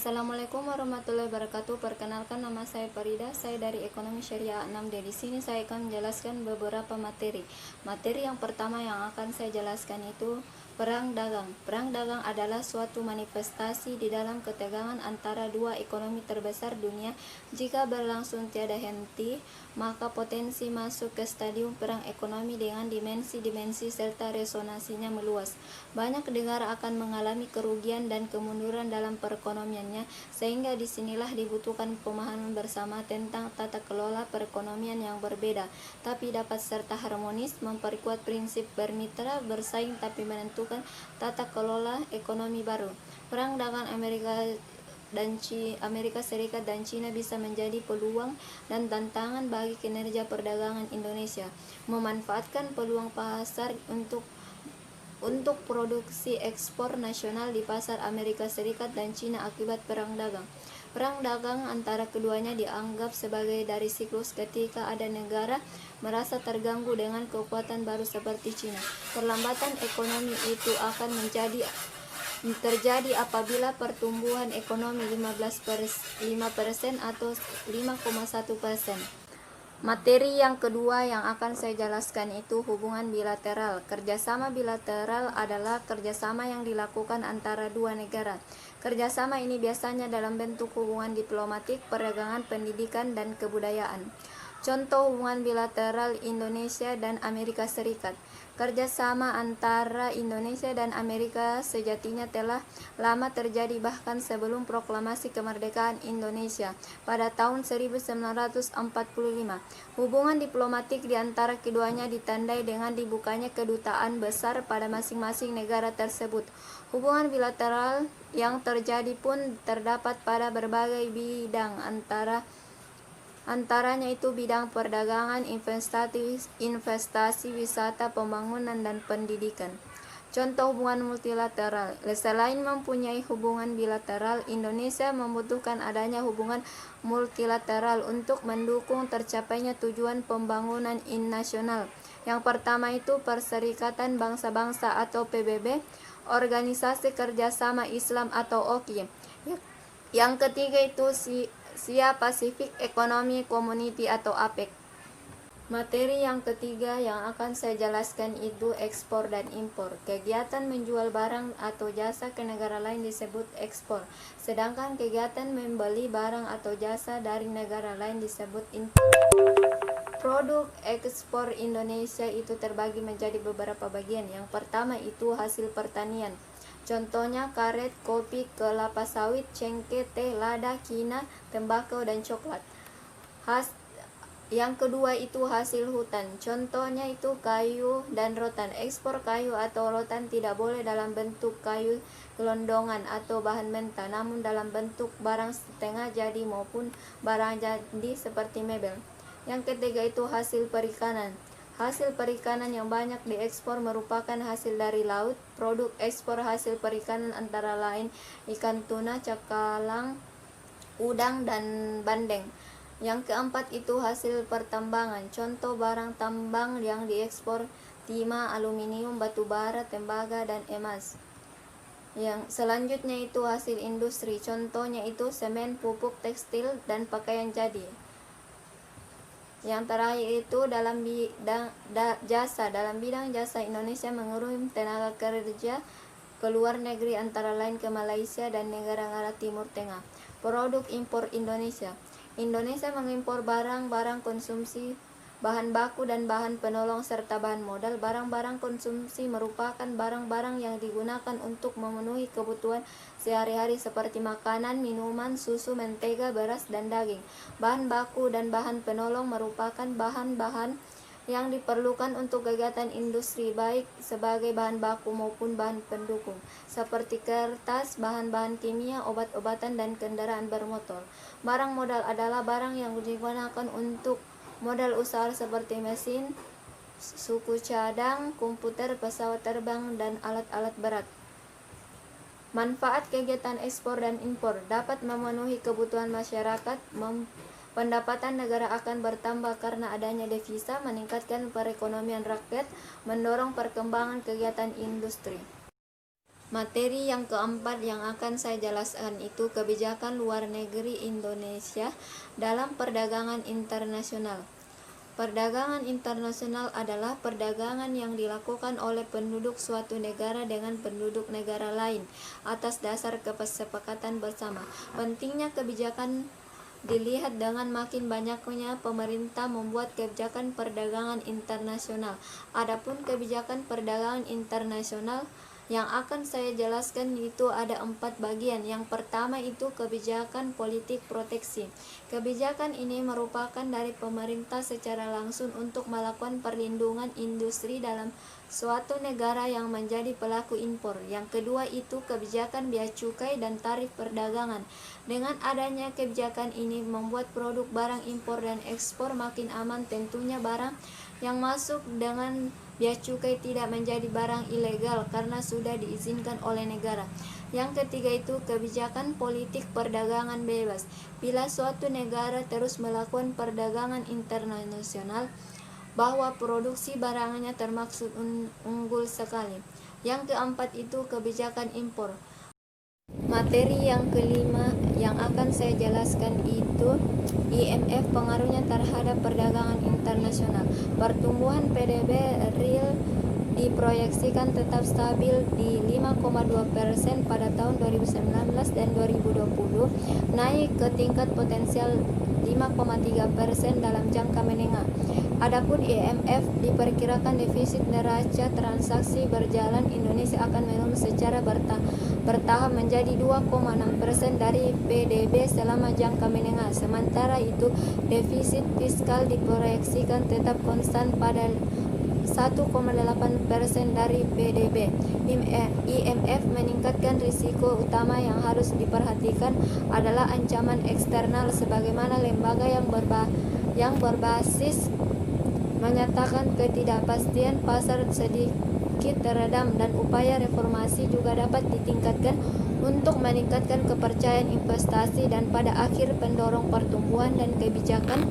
Assalamualaikum warahmatullahi wabarakatuh. Perkenalkan, nama saya Farida. Saya dari Ekonomi Syariah 6D. Di sini saya akan menjelaskan beberapa materi. Materi yang pertama yang akan saya jelaskan itu perang dagang. Perang dagang adalah suatu manifestasi di dalam ketegangan antara dua ekonomi terbesar dunia. Jika berlangsung tiada henti, maka potensi masuk ke stadium perang ekonomi dengan dimensi-dimensi serta resonansinya meluas. Banyak negara akan mengalami kerugian dan kemunduran dalam perekonomiannya, sehingga disinilah dibutuhkan pemahaman bersama tentang tata kelola perekonomian yang berbeda, tapi dapat serta harmonis, memperkuat prinsip bermitra, bersaing tapi menentukan tata kelola ekonomi baru. Perang dagang Amerika Serikat dan Cina bisa menjadi peluang dan tantangan bagi kinerja perdagangan Indonesia, memanfaatkan peluang pasar untuk produksi ekspor nasional di pasar Amerika Serikat dan Cina akibat perang dagang. Perang dagang antara keduanya dianggap sebagai dari siklus ketika ada negara merasa terganggu dengan kekuatan baru seperti Cina. Perlambatan ekonomi itu akan terjadi apabila pertumbuhan ekonomi 5% atau 5,1%. Materi yang kedua yang akan saya jelaskan itu hubungan bilateral. Kerjasama bilateral adalah kerjasama yang dilakukan antara dua negara. Kerjasama ini biasanya dalam bentuk hubungan diplomatik, perdagangan, pendidikan, dan kebudayaan. Contoh hubungan bilateral Indonesia dan Amerika Serikat. Kerjasama antara Indonesia dan Amerika sejatinya telah lama terjadi bahkan sebelum proklamasi kemerdekaan Indonesia pada tahun 1945. Hubungan diplomatik di antara keduanya ditandai dengan dibukanya kedutaan besar pada masing-masing negara tersebut. Hubungan bilateral yang terjadi pun terdapat pada berbagai bidang, antaranya itu bidang perdagangan, investasi, wisata, pembangunan, dan pendidikan. Contoh hubungan multilateral. Selain mempunyai hubungan bilateral, Indonesia membutuhkan adanya hubungan multilateral untuk mendukung tercapainya tujuan pembangunan nasional. Yang pertama itu Perserikatan Bangsa-Bangsa atau PBB, Organisasi Kerjasama Islam atau OKI. Yang ketiga itu Asia Pacific Economic Community atau APEC. Materi yang ketiga yang akan saya jelaskan itu ekspor dan impor. Kegiatan menjual barang atau jasa ke negara lain disebut ekspor, sedangkan kegiatan membeli barang atau jasa dari negara lain disebut impor. Produk ekspor Indonesia itu terbagi menjadi beberapa bagian. Yang pertama itu hasil pertanian. Contohnya karet, kopi, kelapa sawit, cengkeh, teh, lada, kina, tembakau, dan coklat. Yang kedua itu hasil hutan. Contohnya itu kayu dan rotan. Ekspor kayu atau rotan tidak boleh dalam bentuk kayu gelondongan atau bahan mentah, namun dalam bentuk barang setengah jadi maupun barang jadi seperti mebel. Yang ketiga itu hasil perikanan. Hasil perikanan yang banyak diekspor merupakan hasil dari laut. Produk ekspor hasil perikanan antara lain ikan tuna, cakalang, udang, dan bandeng. Yang keempat itu hasil pertambangan. Contoh barang tambang yang diekspor timah, aluminium, batu bara, tembaga, dan emas. Yang selanjutnya itu hasil industri. Contohnya itu semen, pupuk, tekstil, dan pakaian jadi. Yang terakhir itu dalam bidang jasa. Dalam bidang jasa, Indonesia mengirim tenaga kerja ke luar negeri antara lain ke Malaysia dan negara-negara Timur Tengah. Produk impor Indonesia. Indonesia mengimpor barang-barang konsumsi, bahan baku dan bahan penolong serta bahan modal. Barang-barang konsumsi merupakan barang-barang yang digunakan untuk memenuhi kebutuhan sehari-hari seperti makanan, minuman, susu, mentega, beras, dan daging. Bahan baku dan bahan penolong merupakan bahan-bahan yang diperlukan untuk kegiatan industri baik sebagai bahan baku maupun bahan pendukung seperti kertas, bahan-bahan kimia, obat-obatan, dan kendaraan bermotor. Barang modal adalah barang yang digunakan untuk modal usaha seperti mesin, suku cadang, komputer, pesawat terbang, dan alat-alat berat. Manfaat kegiatan ekspor dan impor dapat memenuhi kebutuhan masyarakat. Pendapatan negara akan bertambah karena adanya devisa, meningkatkan perekonomian rakyat, mendorong perkembangan kegiatan industri. Materi yang keempat yang akan saya jelaskan itu kebijakan luar negeri Indonesia dalam perdagangan internasional. Perdagangan internasional adalah perdagangan yang dilakukan oleh penduduk suatu negara dengan penduduk negara lain atas dasar kesepakatan bersama. Pentingnya kebijakan dilihat dengan makin banyaknya pemerintah membuat kebijakan perdagangan internasional. Adapun kebijakan perdagangan internasional yang akan saya jelaskan itu ada 4 bagian. Yang pertama itu kebijakan politik proteksi. Kebijakan ini merupakan dari pemerintah secara langsung untuk melakukan perlindungan industri dalam suatu negara yang menjadi pelaku impor. Yang kedua itu kebijakan bea cukai dan tarif perdagangan. Dengan adanya kebijakan ini membuat produk barang impor dan ekspor makin aman. Tentunya barang yang masuk dengan bea cukai tidak menjadi barang ilegal karena sudah diizinkan oleh negara. Yang ketiga itu kebijakan politik perdagangan bebas. Bila suatu negara terus melakukan perdagangan internasional, bahwa produksi barangnya termaksud unggul sekali. Yang keempat itu kebijakan impor. Materi yang kelima yang akan saya jelaskan itu IMF pengaruhnya terhadap perdagangan internasional. Pertumbuhan PDB real diproyeksikan tetap stabil di 5,2% pada tahun 2019 dan 2020, naik ke tingkat potensial 5,3% dalam jangka menengah. Adapun IMF diperkirakan defisit neraca transaksi berjalan Indonesia akan menurun secara bertahap menjadi 2,6% dari PDB selama jangka menengah. Sementara itu, defisit fiskal diproyeksikan tetap konstan pada 1,8% dari PDB. IMF meningkatkan risiko utama yang harus diperhatikan adalah ancaman eksternal sebagaimana lembaga yang berbasis menyatakan ketidakpastian pasar sedikit teredam dan upaya reformasi juga dapat ditingkatkan untuk meningkatkan kepercayaan investasi dan pada akhir pendorong pertumbuhan dan kebijakan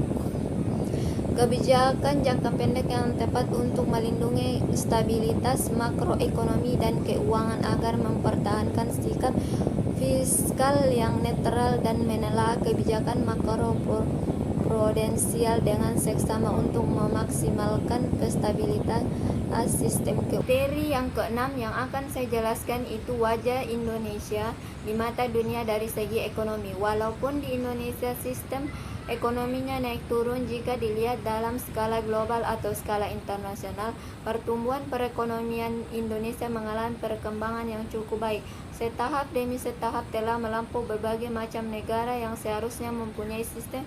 jangka pendek yang tepat untuk melindungi stabilitas makroekonomi dan keuangan agar mempertahankan sikap fiskal yang netral dan menelaah kebijakan makroprudensial dengan seksama untuk memaksimalkan stabilitas sistem keuangan. Materi yang keenam yang akan saya jelaskan itu wajah Indonesia di mata dunia dari segi ekonomi. Walaupun di Indonesia sistem ekonominya naik turun jika dilihat dalam skala global atau skala internasional, pertumbuhan perekonomian Indonesia mengalami perkembangan yang cukup baik. Setahap demi setahap telah melampaui berbagai macam negara yang seharusnya mempunyai sistem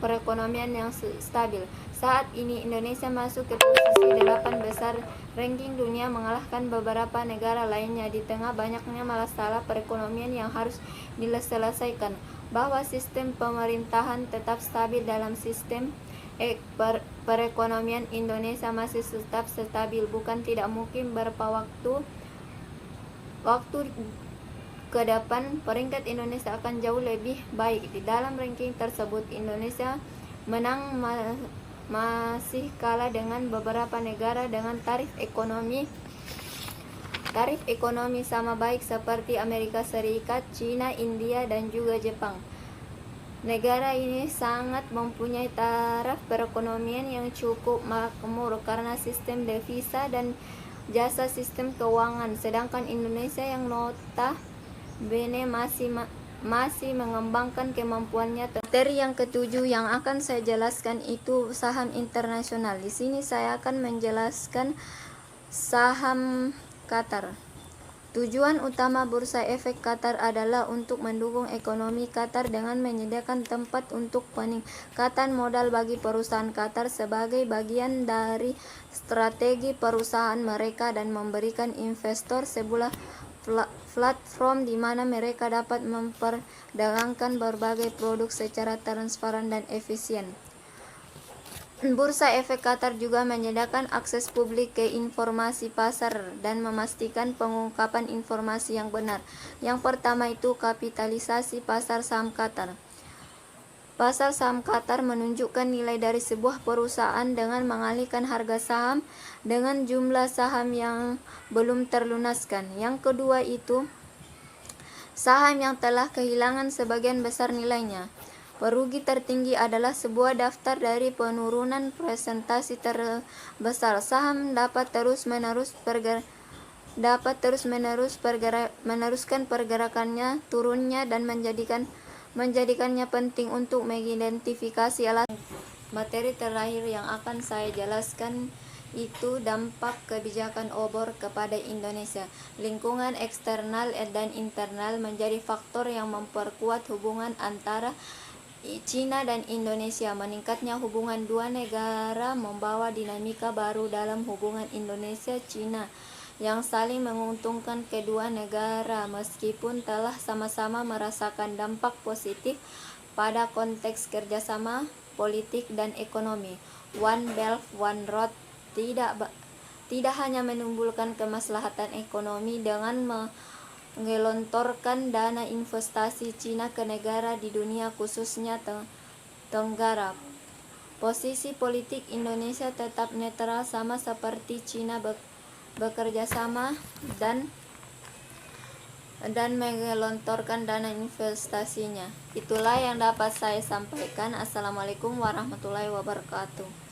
perekonomian yang stabil. Saat ini Indonesia masuk ke posisi 8 besar ranking dunia mengalahkan beberapa negara lainnya di tengah banyaknya masalah perekonomian yang harus diselesaikan. Bahwa sistem pemerintahan tetap stabil dalam sistem perekonomian Indonesia masih tetap stabil, bukan tidak mungkin beberapa waktu ke depan peringkat Indonesia akan jauh lebih baik. Di dalam ranking tersebut Indonesia menang masih kalah dengan beberapa negara dengan tarif ekonomi sama baik seperti Amerika Serikat, China, India, dan juga Jepang. Negara ini sangat mempunyai taraf perekonomian yang cukup makmur karena sistem devisa dan jasa sistem keuangan, sedangkan Indonesia yang notabene masih mengembangkan kemampuannya. Materi yang ketujuh yang akan saya jelaskan itu saham internasional. Di sini saya akan menjelaskan saham Qatar. Tujuan utama Bursa Efek Qatar adalah untuk mendukung ekonomi Qatar dengan menyediakan tempat untuk peningkatan modal bagi perusahaan Qatar sebagai bagian dari strategi perusahaan mereka dan memberikan investor sebuah platform di mana mereka dapat memperdagangkan berbagai produk secara transparan dan efisien. Bursa Efek Qatar juga menyediakan akses publik ke informasi pasar dan memastikan pengungkapan informasi yang benar. Yang pertama itu kapitalisasi pasar saham Qatar. Pasar saham Qatar menunjukkan nilai dari sebuah perusahaan dengan mengalihkan harga saham dengan jumlah saham yang belum terlunaskan. Yang kedua itu saham yang telah kehilangan sebagian besar nilainya. Perugi tertinggi adalah sebuah daftar dari penurunan presentasi terbesar. Saham dapat meneruskan pergerakannya turunnya dan menjadikannya penting untuk mengidentifikasi alasan. Materi terakhir yang akan saya jelaskan itu dampak kebijakan obor kepada Indonesia. Lingkungan eksternal dan internal menjadi faktor yang memperkuat hubungan antara Cina dan Indonesia. Meningkatnya hubungan dua negara membawa dinamika baru dalam hubungan Indonesia-Cina yang saling menguntungkan kedua negara meskipun telah sama-sama merasakan dampak positif pada konteks kerjasama politik dan ekonomi. One Belt One Road tidak hanya menimbulkan kemaslahatan ekonomi dengan menggelontorkan dana investasi Cina ke negara di dunia khususnya Tenggara. Posisi politik Indonesia tetap netral sama seperti Cina bekerja sama dan menggelontorkan dana investasinya. Itulah yang dapat saya sampaikan. Assalamualaikum warahmatullahi wabarakatuh.